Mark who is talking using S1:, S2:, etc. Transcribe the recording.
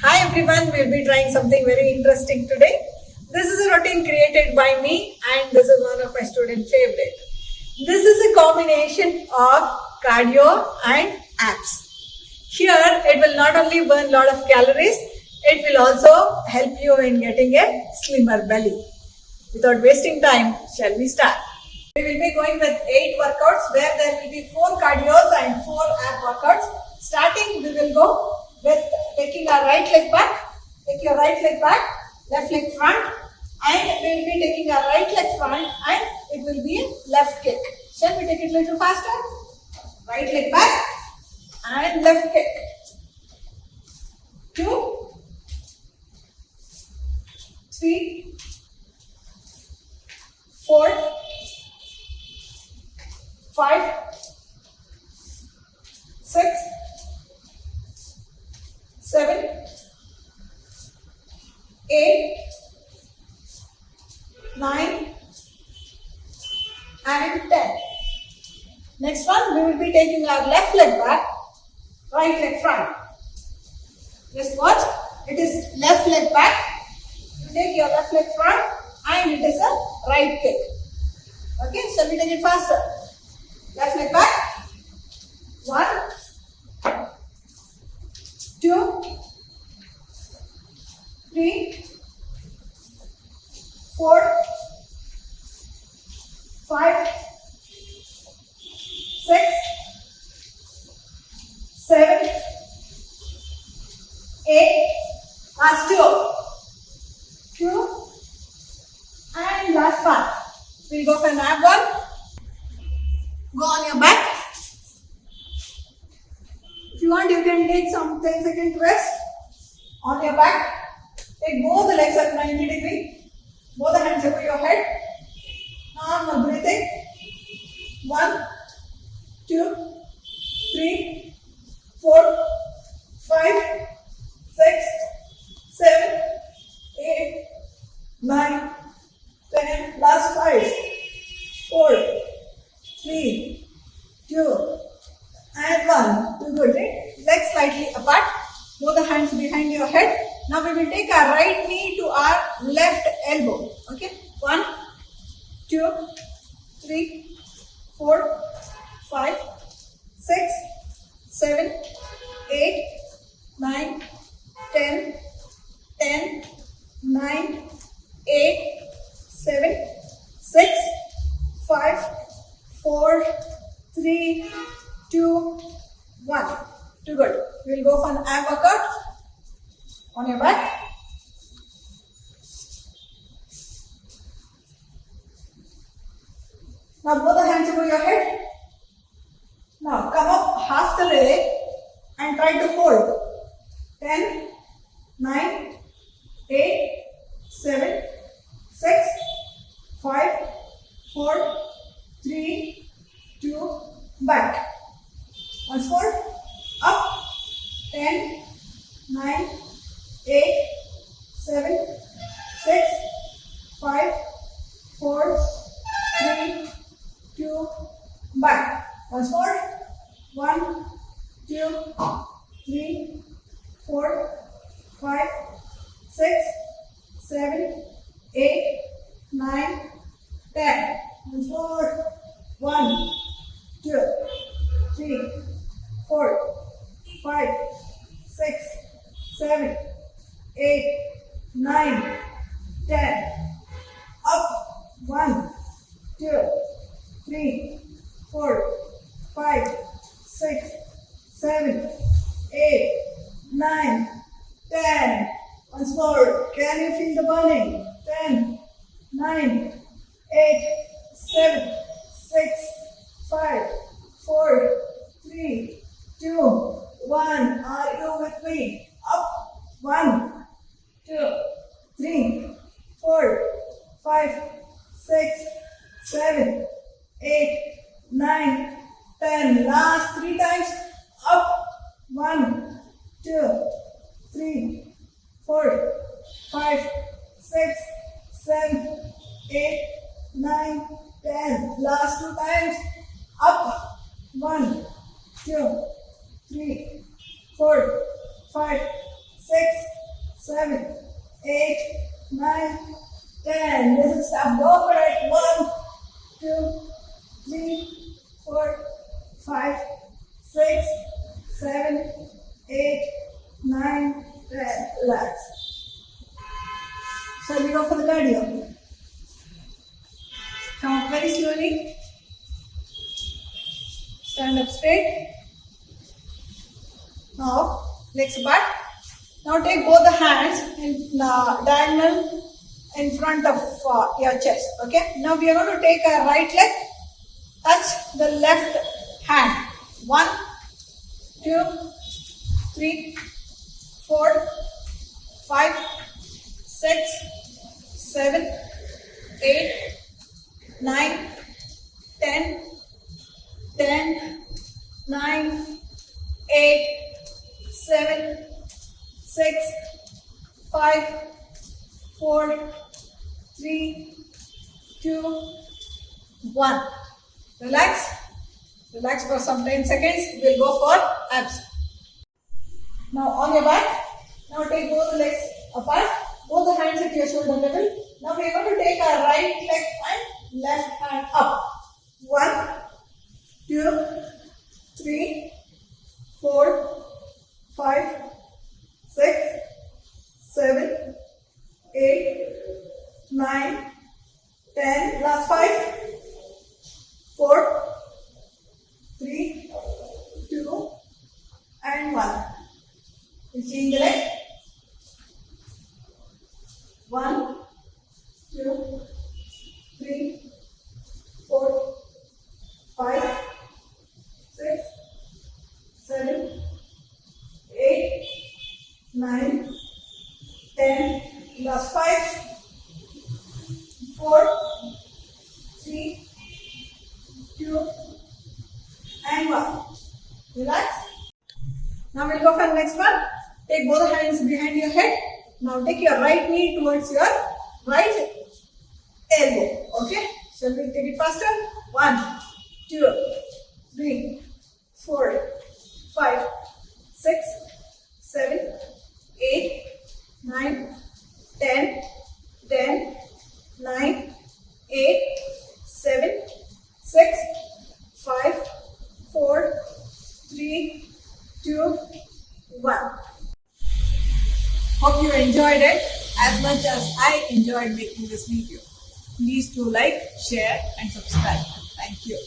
S1: Hi everyone, we'll be trying something very interesting today. This is a routine created by me and this is one of my student favorite. This is a combination of cardio and abs. Here it will not only burn lot of calories, it will also help you in getting a slimmer belly. Without wasting time, shall we start? We will be going with 8 workouts where there will be 4 cardios and 4 ab workouts. Starting, we will go with taking our right leg back. Take your right leg back, left leg front, and we will be taking our right leg front and it will be a left kick. Shall we take it a little faster? Right leg back and left kick. 2, 3, 4, 5, 6, 7, 8, 9 and 10. Next one, we will be taking our left leg back, right leg front. Just watch, it is left leg back, you take your left leg front and it is a right kick. Okay, shall we take it faster? Left leg back, 1, 2, 3, 4, 5, 6, 7, 8, last 2, and last 1. We'll go for an ab one. Go on your back. If you want, you can take some 10 second rest on your back. Take both the legs at 90 degrees. Both the hands over your head. Normal breathing. 1, 2, 3, 4, 5, 6, 7, 8, 9, 10. Last 5, 4, 3, 2, and 1. Do good, right? Legs slightly apart. Both the hands behind your head. Now we will take our right knee to our left elbow. Okay? 1, 2, 3, 4, 5, 6, 7, 8, 9, 10, 10, 9, 8, 7, 6, 5, 4, 3, 2, 1. Too good. We will go for an ab workout on your back. Now both the hands over your head. Now come up half the leg and try to hold. 10, 9, 8, 7, 6, 5, 4, 3, 2, back. Once more. Up. 10, 9, 8, 7, 6, 5, 4, 3, 2, back. Once more. 1, 2, 3, 4, 5, 6, 7, 8, 9, 10. Once more. 1, 2, 3, 4, 5, 6, 7, 8, 9, 10. Up. 1, 2, 3, 4, 5, 6, 7, 8, 9, 10. Once more. Can you feel the burning? 10, 9, 8, 7, 6, 5, 4, 3, 2, 1. Are you with me? Up. 1, 2, 3, 4, 5, 6, 7, 8, 9, 10. Last 3 times. Up. 1, 2, 3, 4, 5, 6, 7, 8, 9, 10. Last 2 times. Up. 1, 2, 3, 4, 5, 7, 8, 9, 10. This is tough. Go for it. 1, 2, 3, 4, 5, 6, 7, 8, 9, 10. Relax. So we go for the cardio. Come up very slowly. Stand up straight. Now legs apart. Now take both the hands in diagonal in front of your chest. Okay. Now we are going to take our right leg, touch the left hand. 1, 2, 3, 4, 5, 6, 7, 8, 9, 10, 10, 9, 8, 7, 6, 5, 4, 3, 2, 1. Relax. Relax for some 10 seconds. We'll go for abs. Now on your back. Now take both the legs apart. Both the hands at your shoulder level. Now we are going to take our right leg and left hand up. 1, 2, 3, 4, 5, 6, 7, 8, 9, 10. Last 5, 4, 3, 2, and 1. We'll change the leg. 1, 2, 3, 4, 5, 6, 7, 8, 9, 10. Last 5, 4, 3, 2, and 1. Relax. Now we'll go for the next one. Take both hands behind your head. Now take your right knee towards your right elbow. Okay? Shall we take it faster? 1, 2, 3, 4, 5, 6, 7, 8, 9, 10, 10, 9, 8, 7, 6, 5, 4, 3, 2, 1. Hope you enjoyed it as much as I enjoyed making this video. Please do like, share and subscribe. Thank you.